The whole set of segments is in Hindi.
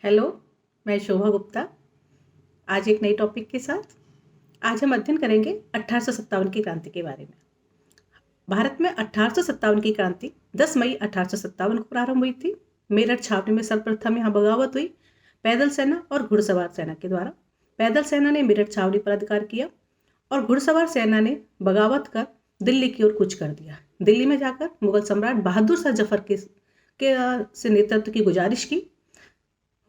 हेलो, मैं शोभा गुप्ता। आज एक नई टॉपिक के साथ आज हम अध्ययन करेंगे 1857 की क्रांति के बारे में। भारत में 1857 की क्रांति 10 मई 1857 को प्रारंभ हुई थी। मेरठ छावनी में सर्वप्रथम यहाँ बगावत हुई पैदल सेना और घुड़सवार सेना के द्वारा। पैदल सेना ने मेरठ छावनी पर अधिकार किया और घुड़सवार सेना ने बगावत कर दिल्ली की ओर कूच कर दिया। दिल्ली में जाकर मुगल सम्राट बहादुर शाह जफर से नेतृत्व की गुजारिश की।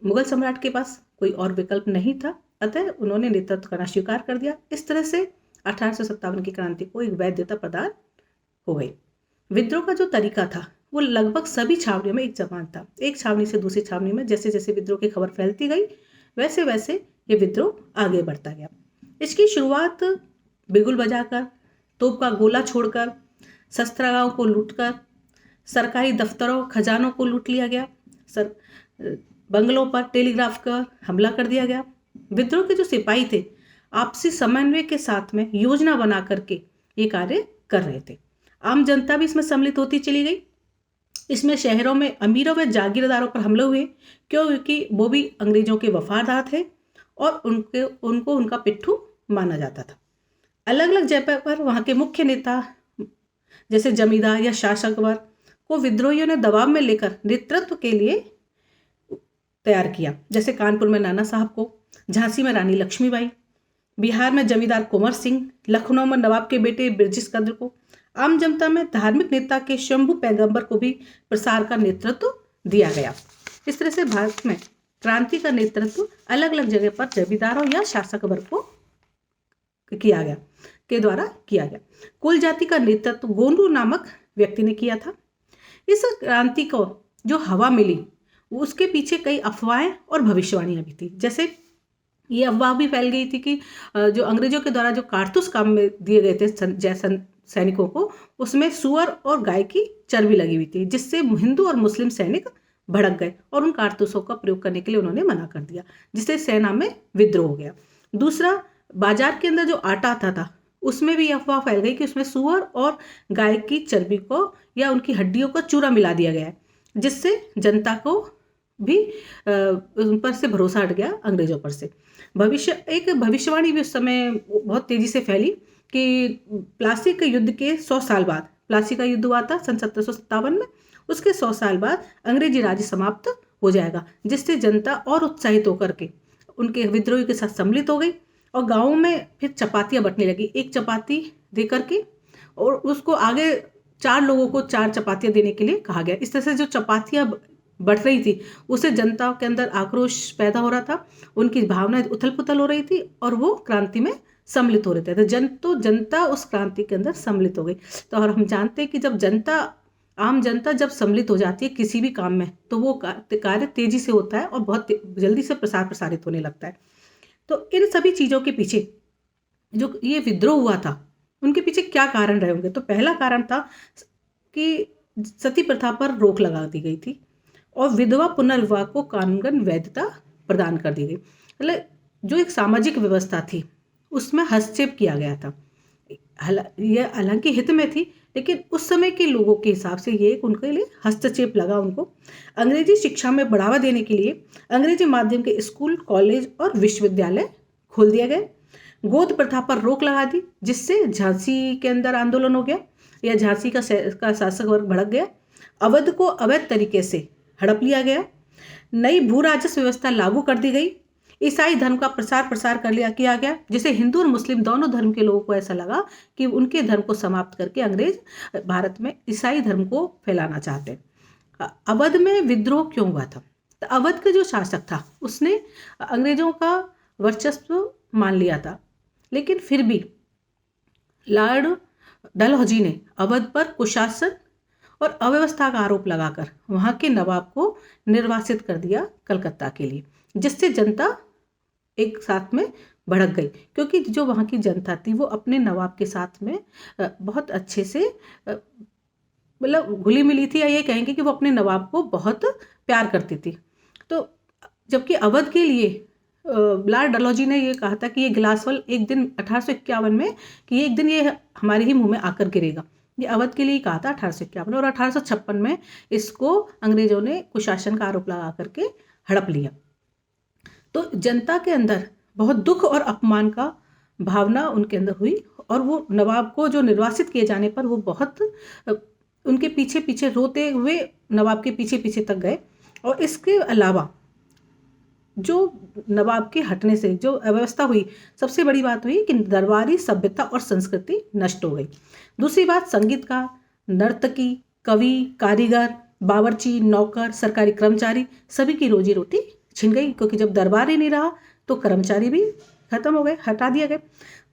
मुगल सम्राट के पास कोई और विकल्प नहीं था, अतः उन्होंने नेतृत्व करना स्वीकार कर दिया। इस तरह से 1857 की क्रांति को एक वैधता प्रदान हो गई। विद्रोह का जो तरीका था वो लगभग सभी छावनियों में एक समान था। एक छावनी से दूसरी छावनी में जैसे जैसे विद्रोह की खबर फैलती गई वैसे वैसे ये विद्रोह आगे बढ़ता गया। इसकी शुरुआत बिगुल बजाकर, तोप का गोला छोड़कर, शस्त्रागारों को लूटकर, सरकारी दफ्तरों खजानों को लूट लिया गया, बंगलों पर टेलीग्राफ का हमला कर दिया गया। विद्रोह के जो सिपाही थे आपसी समन्वय के साथ में योजना बना करके ये कार्य कर रहे थे। आम जनता भी इसमें सम्मिलित होती चली गई। इसमें शहरों में अमीरों व जागीरदारों पर हमले हुए क्योंकि वो भी अंग्रेजों के वफादार थे और उनको उनका पिट्ठू माना जाता था। अलग अलग जगह पर वहाँ के मुख्य नेता जैसे जमींदार या शासक वर्ग को विद्रोहियों ने दबाव में लेकर नेतृत्व के लिए तैयार किया। जैसे कानपुर में नाना साहब को, झांसी में रानी लक्ष्मीबाई, बिहार में जमींदार कुंवर सिंह, लखनऊ में नवाब के बेटे बिरजिस कद्र को, आम जनता में धार्मिक नेता के शंभू पैगंबर को भी प्रसार का नेतृत्व दिया गया। इस तरह से भारत में क्रांति का नेतृत्व अलग अलग जगह पर जमींदारों या शासक वर्ग को के द्वारा किया गया। कुल जाति का नेतृत्व गोंडू नामक व्यक्ति ने किया था। इस क्रांति को जो हवा मिली उसके पीछे कई अफवाहें और भविष्यवाणियां भी थी। जैसे ये अफवाह भी फैल गई थी कि जो अंग्रेजों के द्वारा जो कारतूस काम में दिए गए थे सैनिकों को, उसमें सुअर और गाय की चर्बी लगी हुई थी, जिससे हिंदू और मुस्लिम सैनिक भड़क गए और उन कारतूसों का प्रयोग करने के लिए उन्होंने मना कर दिया, जिससे सेना में विद्रोह हो गया। दूसरा, बाजार के अंदर जो आटा आता था उसमें भी अफवाह फैल गई कि उसमें सुअर और गाय की चर्बी को या उनकी हड्डियों को चूरा मिला दिया गया है, जिससे जनता को भी उन पर से भरोसा हट गया अंग्रेजों पर से। भविष्यवाणी भी उस समय बहुत तेजी से फैली कि प्लासी के युद्ध के 100 साल बाद, प्लासी का युद्ध हुआ था सन 1757 में, उसके 100 साल बाद अंग्रेजी राज्य समाप्त हो जाएगा, जिससे जनता और उत्साहित होकर के उनके विद्रोही के साथ सम्मिलित हो गई और गाँवों में फिर चपातियाँ बंटने लगी। एक चपाती दे करके और उसको आगे 4 लोगों को 4 चपातियाँ देने के लिए कहा गया। इस तरह से जो चपातियाँ बढ़ रही थी उससे जनता के अंदर आक्रोश पैदा हो रहा था, उनकी भावनाएं उथल पुथल हो रही थी और वो क्रांति में सम्मिलित हो रहे थे। तो जनता उस क्रांति के अंदर सम्मिलित हो गई। तो और हम जानते हैं कि जब आम जनता जब सम्मिलित हो जाती है किसी भी काम में तो वो कार्य तेजी से होता है और बहुत जल्दी से प्रसारित होने लगता है। तो इन सभी चीज़ों के पीछे जो ये विद्रोह हुआ था उनके पीछे क्या कारण रहे होंगे? तो पहला कारण था कि सती प्रथा पर रोक लगा दी गई थी और विधवा पुनर्विवाह को कानूनन वैधता प्रदान कर दी गई। मतलब जो एक सामाजिक व्यवस्था थी उसमें हस्तक्षेप किया गया था। यह हालांकि हित में थी, लेकिन उस समय के लोगों के हिसाब से ये उनके लिए हस्तक्षेप लगा उनको। अंग्रेजी शिक्षा में बढ़ावा देने के लिए अंग्रेजी माध्यम के स्कूल, कॉलेज और विश्वविद्यालय खोल दिए गए। गोद प्रथा पर रोक लगा दी, जिससे झांसी के अंदर आंदोलन हो गया या झांसी का शासक वर्ग भड़क गया। अवध को अवैध तरीके से हड़प लिया गया। नई भू राजस्व व्यवस्था लागू कर दी गई। ईसाई धर्म का प्रसार किया गया, जिसे हिंदू और मुस्लिम दोनों धर्म के लोगों को ऐसा लगा कि उनके धर्म को समाप्त करके अंग्रेज भारत में ईसाई धर्म को फैलाना चाहते हैं। अवध में विद्रोह क्यों हुआ था? तो अवध का जो शासक था उसने अंग्रेजों का वर्चस्व मान लिया था, लेकिन फिर भी लॉर्ड डलहौजी ने अवध पर कुशासन और अव्यवस्था का आरोप लगाकर वहाँ के नवाब को निर्वासित कर दिया कलकत्ता के लिए, जिससे जनता एक साथ में भड़क गई। क्योंकि जो वहाँ की जनता थी वो अपने नवाब के साथ में बहुत अच्छे से मतलब घुली मिली थी, या ये कहेंगे कि वो अपने नवाब को बहुत प्यार करती थी। तो जबकि अवध के लिए लॉर्ड डलहौजी ने ये कहा था कि ये गिलासवल एक दिन 1851 में कि ये एक दिन ये हमारे ही मुंह में आकर गिरेगा। ये अवध के लिए कहा था 1851 और 1856 में इसको अंग्रेजों ने कुशासन का आरोप लगा करके हड़प लिया। तो जनता के अंदर बहुत दुख और अपमान का भावना उनके अंदर हुई, और वो नवाब को जो निर्वासित किए जाने पर वो बहुत उनके पीछे पीछे रोते हुए नवाब के पीछे पीछे तक गए। और इसके अलावा जो नवाब के हटने से जो अव्यवस्था हुई, सबसे बड़ी बात हुई कि दरबारी सभ्यता और संस्कृति नष्ट हो गई। दूसरी बात, संगीतकार, नर्तकी, कवि, कारीगर, बावर्ची, नौकर, सरकारी कर्मचारी, सभी की रोजी रोटी छिन गई, क्योंकि जब दरबार ही नहीं रहा तो कर्मचारी भी खत्म हो गए, हटा दिए गए।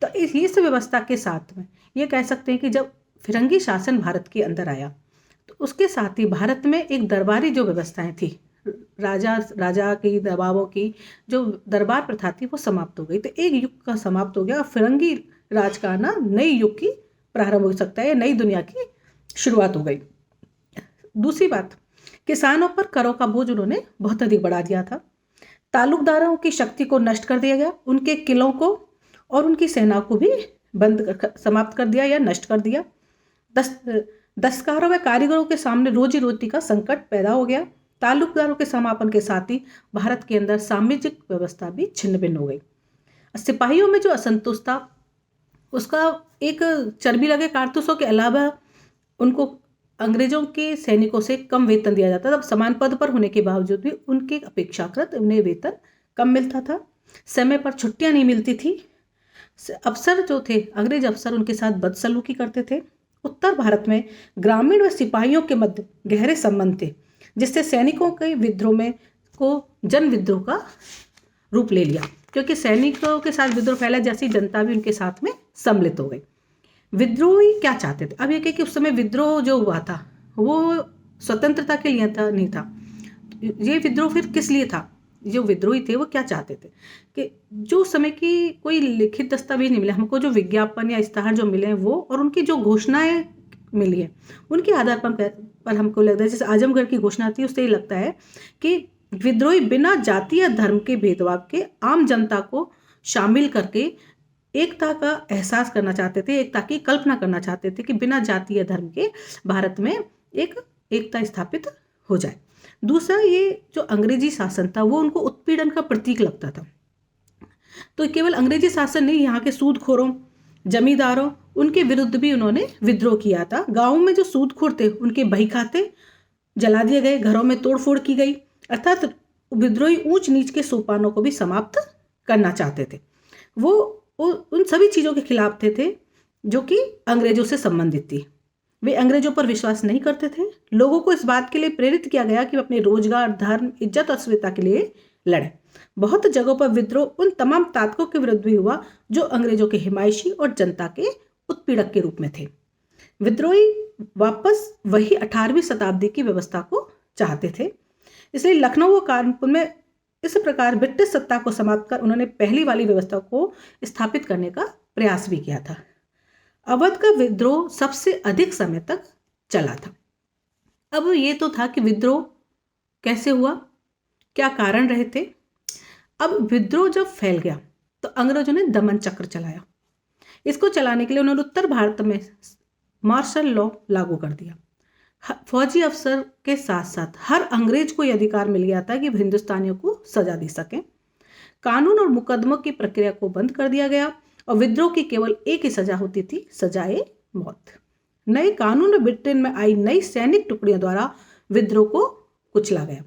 तो इस व्यवस्था के साथ में ये कह सकते हैं कि जब फिरंगी शासन भारत के अंदर आया तो उसके साथ ही भारत में एक दरबारी जो व्यवस्थाएं थी, राजा की, नवाबों की जो दरबार प्रथा थी, वो समाप्त हो गई। तो एक युग का समाप्त हो गया, और फिरंगी राज का ना नई युग की प्रारंभ हो सकता है, नई दुनिया की शुरुआत हो गई। दूसरी बात, किसानों पर करों का बोझ उन्होंने बहुत अधिक बढ़ा दिया था। तालुकदारों की शक्ति को नष्ट कर दिया गया, उनके किलों को और उनकी सेना को भी समाप्त कर दिया या नष्ट कर दिया। दस्तकारों व कारीगरों के सामने रोजी रोटी का संकट पैदा हो गया। तालुकदारों के समापन के साथ ही भारत के अंदर सामाजिक व्यवस्था भी छिन्न भिन्न हो गई। सिपाहियों में जो असंतोष था, उसका एक चर्बी लगे कारतूसों के अलावा उनको अंग्रेजों के सैनिकों से कम वेतन दिया जाता था। तब समान पद पर होने के बावजूद भी उनके अपेक्षाकृत उन्हें वेतन कम मिलता था। समय पर छुट्टियां नहीं मिलती थी। अफसर जो थे, अंग्रेज अफसर, उनके साथ बदसलूकी करते थे। उत्तर भारत में ग्रामीण व सिपाहियों के मध्य गहरे संबंध थे, जिससे सैनिकों के विद्रोह में को जन विद्रोह का रूप ले लिया, क्योंकि सैनिकों के साथ विद्रोह फैला, जैसी जनता भी उनके साथ में सम्मिलित हो गई। विद्रोही क्या चाहते थे? अब ये कि उस समय विद्रोह जो हुआ था वो स्वतंत्रता के लिए था, नहीं था। ये विद्रोह फिर किस लिए था? जो विद्रोही थे वो क्या चाहते थे कि जो समय की कोई लिखित दस्तावेज नहीं मिला हमको, जो विज्ञापन या इश्तहार जो मिले हैं वो, और उनकी जो घोषणाएं मिली है उनके आधार पर हमको लगता है, जैसे आजमगढ़ की घोषणा थी, उससे ये लगता है कि विद्रोही बिना जाति या धर्म के भेदभाव के आम जनता को शामिल करके एकता का एहसास करना चाहते थे, एकता की कल्पना करना चाहते थे कि बिना जाति या धर्म के भारत में एक एकता स्थापित हो जाए। दूसरा, ये जो अंग्रेजी शासन था वो उनको उत्पीड़न का प्रतीक लगता था। तो केवल अंग्रेजी शासन नहीं, यहाँ के सूदखोरों, जमींदारों, उनके विरुद्ध भी उन्होंने विद्रोह किया था। गाँव में जो सूदखोर थे उनके बही खाते जला दिए गए, घरों में तोड़फोड़ की गई। अर्थात विद्रोही ऊंच नीच के सोपानों को भी समाप्त करना चाहते थे। वो उन सभी चीज़ों के खिलाफ थे जो कि अंग्रेजों से संबंधित थी। वे अंग्रेजों पर विश्वास नहीं करते थे। लोगों को इस बात के लिए प्रेरित किया गया कि वे अपने रोजगार, धर्म, इज्जत और अस्मिता के लिए लड़ें। बहुत जगहों पर विद्रोह उन तमाम ताकतों के विरुद्ध भी हुआ जो अंग्रेजों के हिमायशी और जनता के उत्पीड़क के रूप में थे। विद्रोही वापस वही 18वीं शताब्दी की व्यवस्था को चाहते थे। इसलिए लखनऊ और कानपुर में इस प्रकार ब्रिटिश सत्ता को समाप्त कर उन्होंने पहली वाली व्यवस्था को स्थापित करने का प्रयास भी किया था। अवध का विद्रोह सबसे अधिक समय तक चला था। अब ये तो था कि विद्रोह कैसे हुआ, क्या कारण रहे थे। अब विद्रोह जब फैल गया तो अंग्रेजों ने दमन चक्र चलाया। इसको चलाने के लिए उन्होंने उत्तर भारत में मार्शल लॉ लागू कर दिया। फौजी अफसर के साथ साथ हर अंग्रेज को यह अधिकार मिल गया था कि हिंदुस्तानियों को सजा दे सकें। कानून और मुकदमों की प्रक्रिया को बंद कर दिया गया और विद्रोह की केवल एक ही सजा होती थी, सजाए मौत। नए कानून में ब्रिटेन में आई नई सैनिक टुकड़ियों द्वारा विद्रोह को कुचला गया।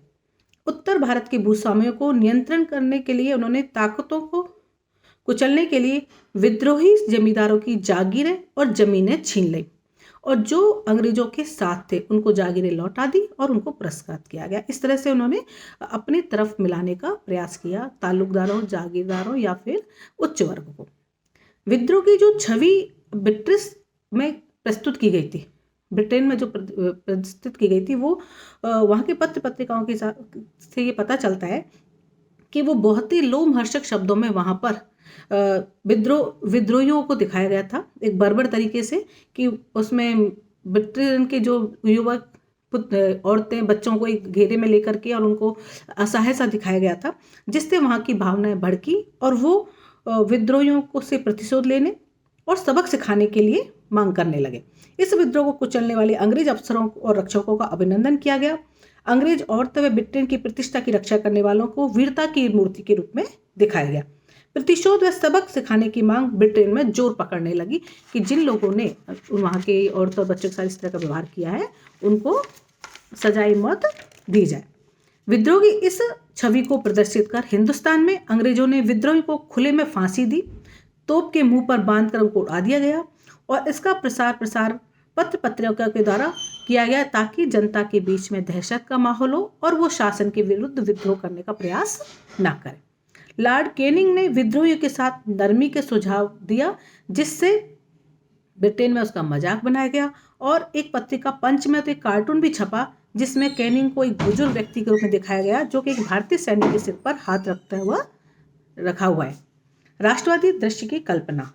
उत्तर भारत के भूस्वामियों को नियंत्रण करने के लिए उन्होंने ताकतों को कुचलने के लिए विद्रोही जमींदारों की जागीरें और जमीनें छीन ली, और जो अंग्रेजों के साथ थे उनको जागीरें लौटा दी और उनको पुरस्कृत किया गया। इस तरह से उन्होंने अपनी तरफ मिलाने का प्रयास किया ताल्लुकदारों, जागीरदारों या फिर उच्च वर्ग को। विद्रोह की जो छवि ब्रिटिश में प्रस्तुत की गई थी, ब्रिटेन में जो प्रस्तुत की गई थी, वो वहाँ के पत्र पत्रिकाओं के साथ से ये पता चलता है कि वो बहुत ही लोमहर्षक शब्दों में वहाँ पर विद्रोहियों को दिखाया गया था, एक बर्बर तरीके से, कि उसमें ब्रिटेन के जो युवक, औरतें, बच्चों को एक घेरे में लेकर के और उनको असहाय सा दिखाया गया था, जिससे वहाँ की भावनाएं भड़की और वो विद्रोहियों को से प्रतिशोध लेने और सबक सिखाने के लिए मांग करने लगे। इस विद्रोह को कुचलने वाले अंग्रेज अफसरों और रक्षकों का अभिनंदन किया गया। अंग्रेज औरतें व ब्रिटेन की प्रतिष्ठा की रक्षा करने वालों को वीरता की मूर्ति के रूप में दिखाया गया। प्रतिशोध व सबक सिखाने की मांग ब्रिटेन में जोर पकड़ने लगी कि जिन लोगों ने वहाँ के औरतों और बच्चों के साथ इस तरह का व्यवहार किया है उनको सजाए मौत दी जाए। विद्रोह की इस छवि को प्रदर्शित कर हिंदुस्तान में अंग्रेजों ने विद्रोही को खुले में फांसी दी, तोप के मुंह पर बांधकर उनको उड़ा दिया गया और इसका प्रसार पत्र पत्रिका के द्वारा किया गया ताकि जनता के बीच में दहशत का माहौल हो और वो शासन के विरुद्ध विद्रोह करने का प्रयास ना करें। लॉर्ड कैनिंग ने विद्रोहियों के साथ नरमी के सुझाव दिया, जिससे ब्रिटेन में उसका मजाक बनाया गया और एक पत्रिका पंच में तो एक कार्टून भी छपा जिसमें कैनिंग को एक बुजुर्ग व्यक्ति के रूप में दिखाया गया जो कि एक भारतीय सैनिक के सिर पर हाथ रखा हुआ है। राष्ट्रवादी दृश्य की कल्पना।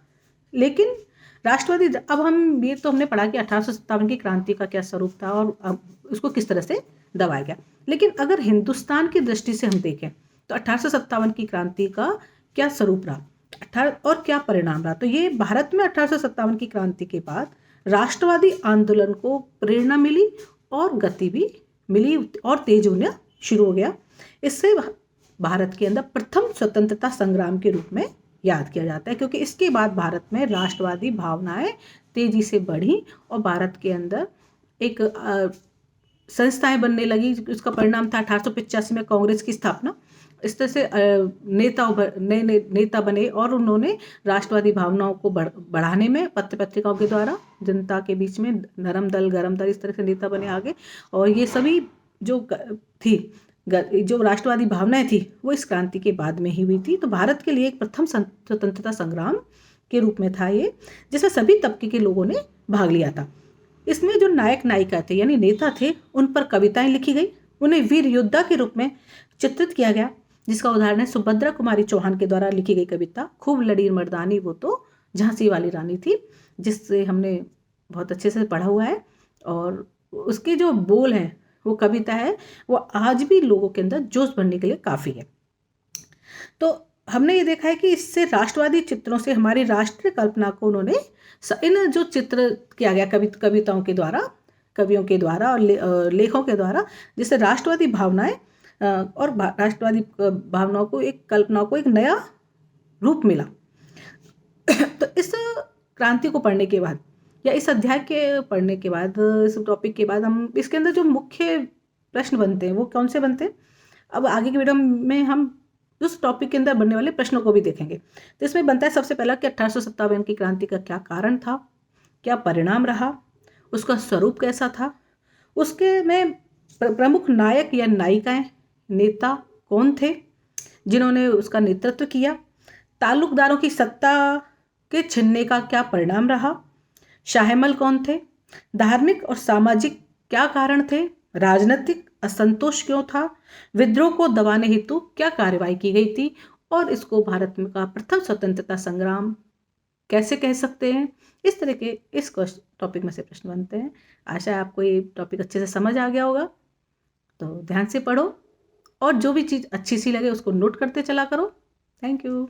लेकिन राष्ट्रवादी, अब हम ये तो हमने पढ़ा कि 1857 की क्रांति का क्या स्वरूप था और अब उसको किस तरह से दबाया गया, लेकिन अगर हिंदुस्तान की दृष्टि से हम देखें तो 1857 की क्रांति का क्या स्वरूप रहा और क्या परिणाम रहा। तो ये भारत में 1857 की क्रांति के बाद राष्ट्रवादी आंदोलन को प्रेरणा मिली और गति भी मिली और तेज होना शुरू हो गया। इससे भारत के अंदर प्रथम स्वतंत्रता संग्राम के रूप में याद किया जाता है, क्योंकि इसके बाद भारत में राष्ट्रवादी भावनाएं तेजी से बढ़ी और भारत के अंदर एक संस्थाएं बनने लगी। उसका परिणाम था 1885 में कांग्रेस की स्थापना। इस तरह से नए नेता बने और उन्होंने राष्ट्रवादी भावनाओं को बढ़ाने में पत्र पत्रिकाओं के द्वारा जनता के बीच में नरम दल गरम दल इस तरह से नेता बने आगे। और ये सभी जो राष्ट्रवादी भावनाएं थी वो इस क्रांति के बाद में ही हुई थी। तो भारत के लिए एक प्रथम स्वतंत्रता संग्राम के रूप में था ये, जिसमें सभी तबके के लोगों ने भाग लिया था। इसमें जो नायक नायिका थे यानी नेता थे उन पर कविताएं लिखी गई, उन्हें वीर योद्धा के रूप में चित्रित किया गया, जिसका उदाहरण है सुभद्रा कुमारी चौहान के द्वारा लिखी गई कविता खूब लड़ी मर्दानी वो तो झांसी वाली रानी थी, जिससे हमने बहुत अच्छे से पढ़ा हुआ है। और उसके जो बोल हैं, वो कविता है, वो आज भी लोगों के अंदर जोश भरने के लिए काफ़ी है। तो हमने ये देखा है कि इससे राष्ट्रवादी चित्रों से हमारी राष्ट्रीय कल्पना को उन्होंने इन जो चित्र किया गया कविताओं के द्वारा, कवियों के द्वारा और लेखों के द्वारा, जिससे राष्ट्रवादी भावनाएं और राष्ट्रवादी भावनाओं को एक कल्पनाओं को एक नया रूप मिला। तो इस क्रांति को पढ़ने के बाद या इस अध्याय के पढ़ने के बाद, इस टॉपिक के बाद, हम इसके अंदर जो मुख्य प्रश्न बनते हैं वो कौन से बनते हैं, अब आगे की वीडियो में हम उस टॉपिक के अंदर बनने वाले प्रश्नों को भी देखेंगे। तो इसमें बनता है सबसे पहला कि 1857 की क्रांति का क्या कारण था, क्या परिणाम रहा, उसका स्वरूप कैसा था, उसके में प्रमुख नायक या नायिकाएं, नेता कौन थे जिन्होंने उसका नेतृत्व किया, ताल्लुकदारों की सत्ता के छिनने का क्या परिणाम रहा, शाहमल कौन थे, धार्मिक और सामाजिक क्या कारण थे, राजनीतिक असंतोष क्यों था, विद्रोह को दबाने हेतु क्या कार्रवाई की गई थी, और इसको भारत में का प्रथम स्वतंत्रता संग्राम कैसे कह सकते हैं। इस तरह के इस टॉपिक में से प्रश्न बनते हैं। आशा है आपको ये टॉपिक अच्छे से समझ आ गया होगा। तो ध्यान से पढ़ो और जो भी चीज़ अच्छी सी लगे उसको नोट करते चला करो। Thank you.